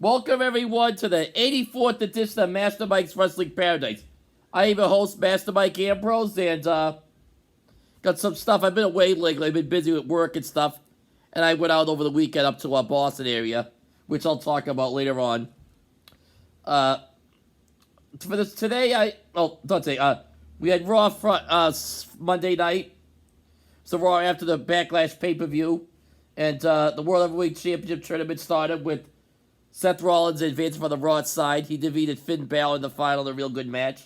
Welcome, everyone, to the 84th edition of Master Mike's Wrestling Paradise. I am your host, Master Mike Ambrose, and got some stuff. I've been away lately. I've been busy with work and stuff, and I went out over the weekend up to our Boston area, which I'll talk about later on. For this today, we had Raw Monday night. So Raw after the Backlash pay-per-view, and the World Heavyweight Championship tournament started with Seth Rollins advancing for the Raw side. He defeated Finn Balor in the final in a real good match.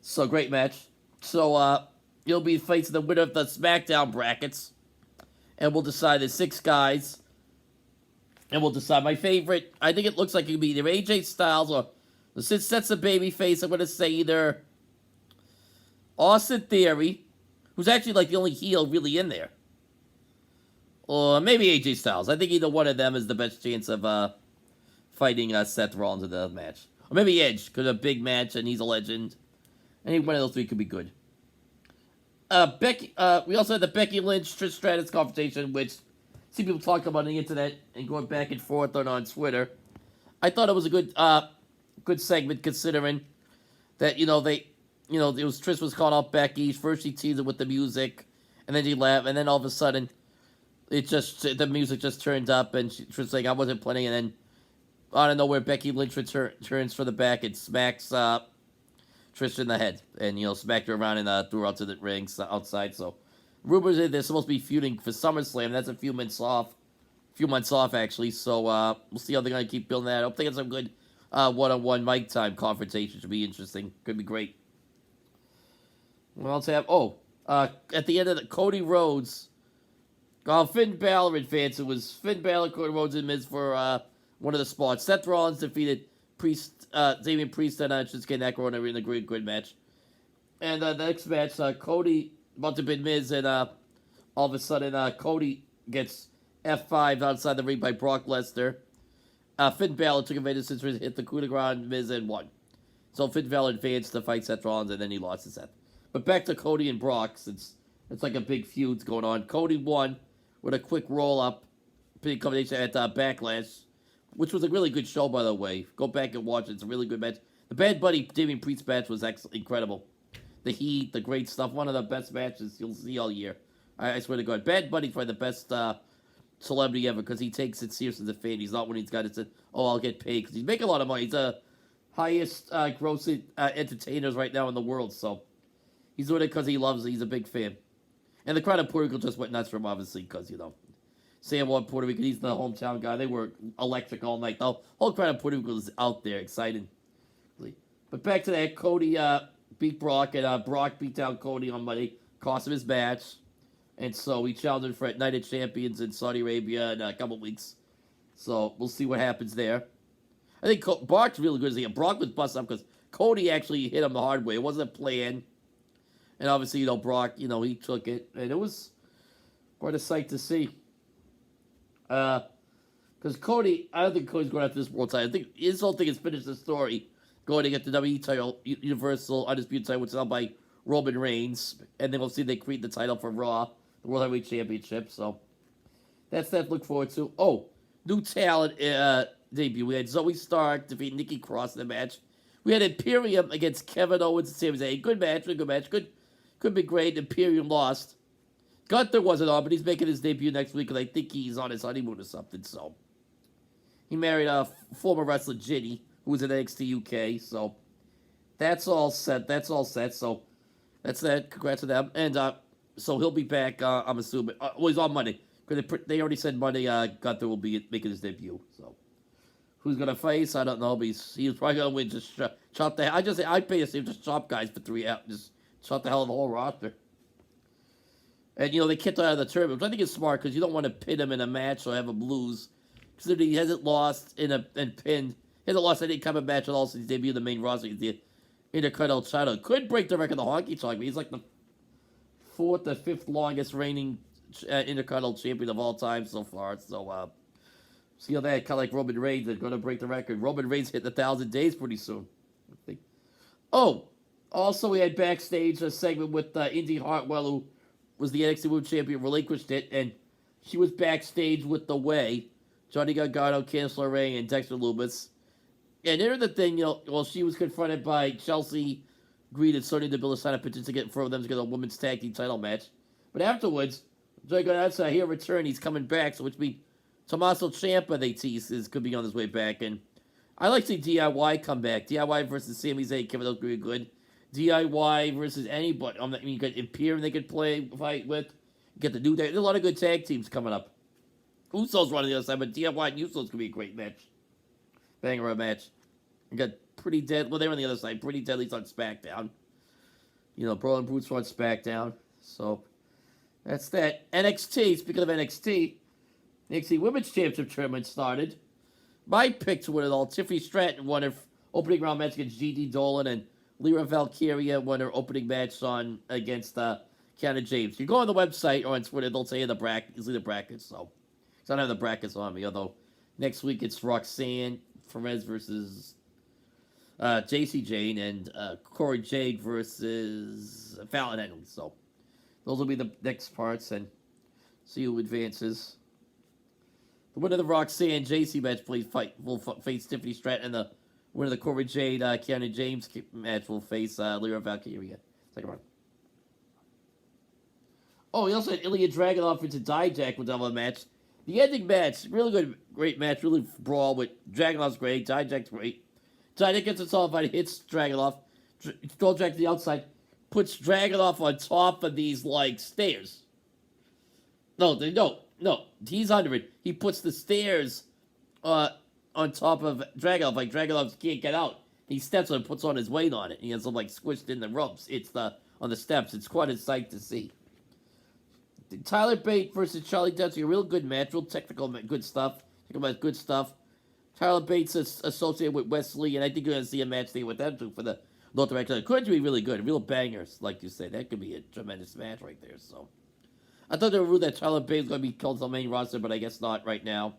So, great match. So, he'll be facing the winner of the SmackDown brackets. And we'll decide the 6 guys. And we'll decide my favorite. I think it looks like it could be either AJ Styles or, since Seth's a babyface, I'm going to say either Austin Theory, who's actually like the only heel really in there. Or maybe AJ Styles. I think either one of them is the best chance of fighting Seth Rollins in the match. Or maybe Edge, because a big match and he's a legend. Any one of those 3 could be good. Becky. We also had the Becky Lynch Trish Stratus confrontation, which see people talk about on the internet and going back and forth on Twitter. I thought it was a good segment considering that it was Trish was calling out Becky. First she teased it with the music, and then she laughed, and then all of a sudden, the music just turned up, and she was like, "I wasn't playing," and then out of nowhere, Becky Lynch turns for the back and smacks Trish in the head, and smacked her around and threw her out to the ring outside. So rumors are they're supposed to be feuding for SummerSlam. That's a few months off actually. So we'll see how they're gonna keep building that. I think it's some good one-on-one mic time confrontation. Should be interesting. Could be great. What else have? At the end of the Cody Rhodes, Finn Balor advanced. It was Finn Balor, Cody Rhodes, and Miz for one of the spots. Seth Rollins defeated Damian Priest and Shinsuke Nakamura in a great good match. And the next match, Cody about to beat Miz, and all of a sudden Cody gets F5 outside the ring by Brock Lesnar. Finn Balor took advantage since he hit the coup de grace, Miz, and won. So Finn Balor advanced to fight Seth Rollins, and then he lost to Seth. But back to Cody and Brock, since it's like a big feud going on. Cody won with a quick roll-up combination at Backlash, which was a really good show, by the way. Go back and watch it. It's a really good match. The Bad Buddy Damian Priest match was incredible. The heat, the great stuff. One of the best matches you'll see all year. I swear to God. Bad Buddy's probably the best celebrity ever because he takes it seriously as a fan. He's not when he's got to say, I'll get paid. Because he's making a lot of money. He's the highest grossing entertainers right now in the world. So he's doing it because he's a big fan. And the crowd in Puerto Rico just went nuts for him, obviously, because, San Juan, Puerto Rico, he's the hometown guy. They were electric all night. The whole crowd in Puerto Rico was out there, excited. But back to that, Cody beat Brock, and Brock beat down Cody on Monday, cost him his match. And so he challenged for Night of Champions in Saudi Arabia in a couple weeks. So we'll see what happens there. I think Brock's really good. Brock was busted up because Cody actually hit him the hard way. It wasn't a plan. And obviously, Brock, he took it. And it was quite a sight to see. Because Cody, I don't think Cody's going after this world title. I think his whole thing is finish the story. Going to get the WWE title, Universal Undisputed title, which is held by Roman Reigns. And then we'll see they create the title for Raw, the World Heavyweight Championship. So that's that to look forward to. New talent debut. We had Zoe Stark defeat Nikki Cross in the match. We had Imperium against Kevin Owens and Sami Zayn. Good match. Could be great. Imperium lost. Gunther wasn't on, but he's making his debut next week, and I think he's on his honeymoon or something, so. He married a former wrestler, Ginny, who was in NXT UK, so. That's all set, so. That's that, congrats to them. And, so he'll be back, I'm assuming. He's on Monday. Because they already said Monday, Gunther will be making his debut, so. Who's gonna face? I don't know, but he's probably gonna win, just chop the hell. I'd pay to see him just chop guys for 3 hours, just chop the hell of the whole roster. And, they kicked out of the tournament, which I think is smart because you don't want to pin him in a match or have him lose. Because he hasn't lost and pinned. He hasn't lost any kind of match at all since he debuted the main roster. He's the Intercontinental title. Could break the record of the Honky Tonk, but he's like the 4th or 5th longest reigning Intercontinental champion of all time so far. So, see how that, kind of like Roman Reigns, is going to break the record. Roman Reigns hit 1,000 days pretty soon. I think. Also we had backstage a segment with Indy Hartwell, who was the NXT Women's Champion, relinquished it, and she was backstage with The Way, Johnny Gargano, Candice LeRae, and Dexter Lumis. And they're the thing, she was confronted by Chelsea Green and Sonya Deville to sign a petition to get for them to get a women's tag team title match. But afterwards, Johnny Gargano's here return. He's coming back, so which means Tommaso Ciampa, they tease, could be on his way back. And I like to see DIY come back. DIY versus Sami Zayn, Kevin Owens could be good. DIY versus anybody. You got Imperium they could fight with. Get the New Day. There's a lot of good tag teams coming up. Usos running the other side, but DIY and Usos could be a great match. Banger of a match. You got Pretty Dead. Well, they're on the other side. Pretty Deadly's on SmackDown. Braun and Brutes are on SmackDown. So, that's that. NXT. Speaking of NXT Women's Championship Tournament started. My pick to win it all. Tiffany Stratton won her opening round match against GD Dolan, and Lyra Valkyria won her opening match against Kiana James. You go on the website or on Twitter, they'll tell you the brackets. So I don't have the brackets on me, although next week it's Roxanne Perez versus JC Jane and Corey Jade versus Fallon Henley. So those will be the next parts, and see who advances. The winner of the Roxanne JC match will face Tiffany Stratton, and the winner of the Corey Jade Kiana James match will face Lyra Valkyria. Second round. Oh, he also had Ilya Dragunov into Dijak with a match. The ending match, really good, great match, really brawl with Dragunov's great, Dijak's great. Dijak gets himself out, hits Dragunov, throws Dragunov to the outside, puts Dragunov on top of these, stairs. No, he's under it. He puts the stairs on top of Dragunov, Dragunov can't get out. He steps on it, puts on his weight on it. He has him, squished in the ropes. It's on the steps. It's quite a sight to see. Tyler Bate versus Charlie Dempsey, a real good match, real technical, good stuff. Talking about good stuff. Tyler Bates is associated with Wesley, and I think you're going to see a match there with them too for the North American. It could be really good, real bangers, like you said. That could be a tremendous match right there. So, I thought they were rude that Tyler Bate was going to be called to the main roster, but I guess not right now.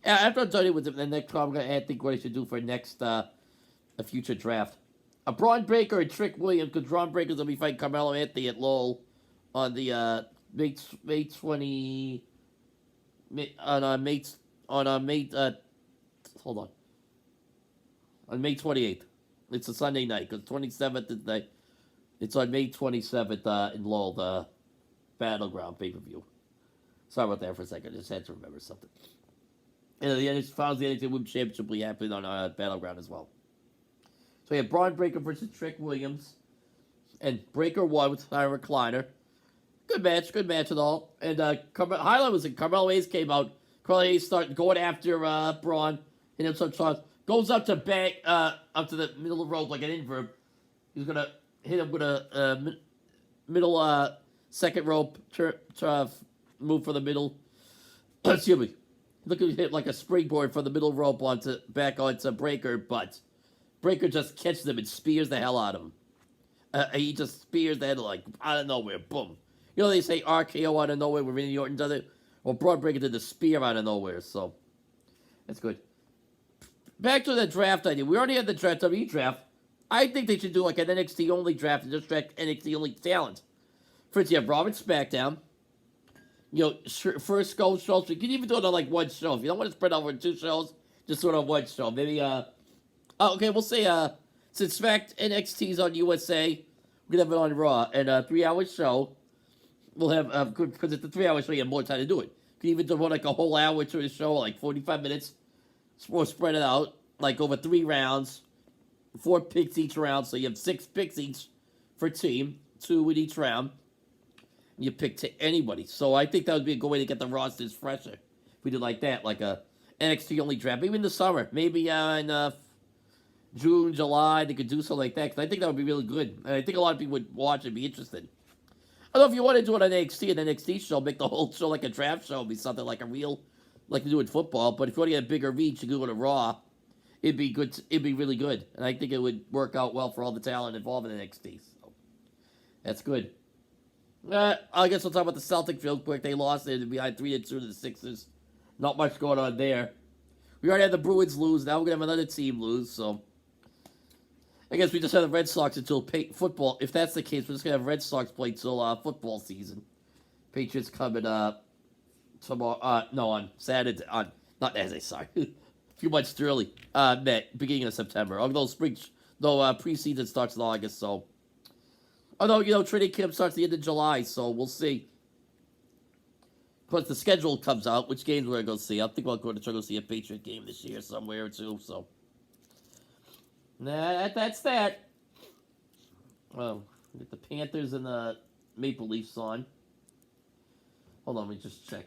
After I'm done with the next card, I'm going to think what I should do for next a future draft. A Bron Breakker and Trick Williams, because Bron Breakker's going to be fighting Carmelo Anthony at Lowell on the May 20 on May on May 28th. It's a Sunday night because 27th is the it's on May 27th in Lowell, the Battleground pay-per-view. Sorry about that for a second. I just had to remember something. And the NXT Women's Championship will be happening on Battleground as well. So we have Bron Breakker versus Trick Williams, and Breakker won with Tyra Recliner. Good match at all. And highlight was that Carmelo Hayes came out. Carmelo Hayes started going after Braun, hit him some shots. Goes up to up to the middle of the rope like an invert. He's gonna hit him with a middle second rope move for the middle. Excuse me. Look at hit like a springboard from the middle rope back onto Breakker, but Breakker just catches him and spears the hell out of him. He just spears the head out of nowhere. Boom. They say RKO out of nowhere when Randy Orton does it. Well, Bron Breakker did the spear out of nowhere, so that's good. Back to the draft idea. We already had the WWE draft. I think they should do an NXT only draft and just draft NXT only talent. First, you have Raw and SmackDown. First go shows. You can even do it on one show. If you don't want to spread over 2 shows, just do it on 1 show. Maybe okay, we'll say since NXT's on USA, we're gonna have it on Raw and a 3-hour show. We'll have good because it's a 3-hour show. You have more time to do it. You can even do a whole hour to the show, 45 minutes. We'll spread it out over 3 rounds, 4 picks each round. So you have 6 picks each for team, 2 with each round. And you pick to anybody. So I think that would be a good way to get the rosters fresher. If we did like that, like a NXT only draft, maybe in the summer, maybe in June, July, they could do something like that. Because I think that would be really good. And I think a lot of people would watch and be interested. I don't know if you want to do it on NXT, an NXT show, make the whole show like a draft show, be something like a real, like you do in football. But if you want to get a bigger reach, you go to Raw. It'd be good. It'd be really good, and I think it would work out well for all the talent involved in NXT. So that's good. I guess we'll talk about the Celtics real quick. They lost. They're behind 3-2 to the Sixers. Not much going on there. We already had the Bruins lose. Now we're gonna have another team lose. So I guess we just have the Red Sox until football. If that's the case, we're just gonna have Red Sox play till football season. Patriots coming tomorrow. No, on Saturday. On Not Thursday, sorry. A few months early. Beginning of September. Although preseason starts in August, so. Although, training camp starts the end of July, so we'll see. Plus, the schedule comes out, which games we're going to go see. I think I'll go to try to go see a Patriot game this year somewhere or two, so. That's that. Well, get the Panthers and the Maple Leafs on. Hold on, let me just check.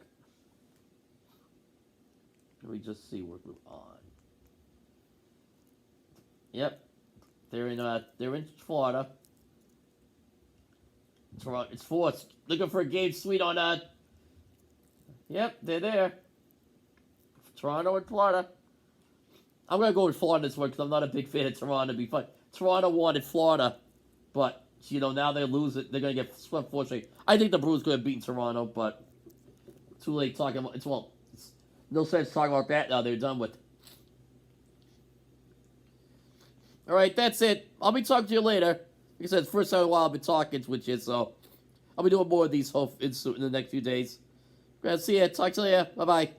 Let me just see what we're on. Yep, they're in Florida. It's fourth. Looking for a game sweet on Yep, they're there. Toronto and Florida. I'm gonna go with Florida this one because I'm not a big fan of Toronto. Be fun. Toronto won in Florida, but now they lose it. They're gonna get swept. Fortunately, I think the Bruins could have beaten Toronto, but too late talking about it's no sense talking about that now. They're done with. All right, that's it. I'll be talking to you later. Like I said, it's the first time in a while I've been talking with you, so I'll be doing more of these in the next few days. See ya. Talk to you later. Bye-bye.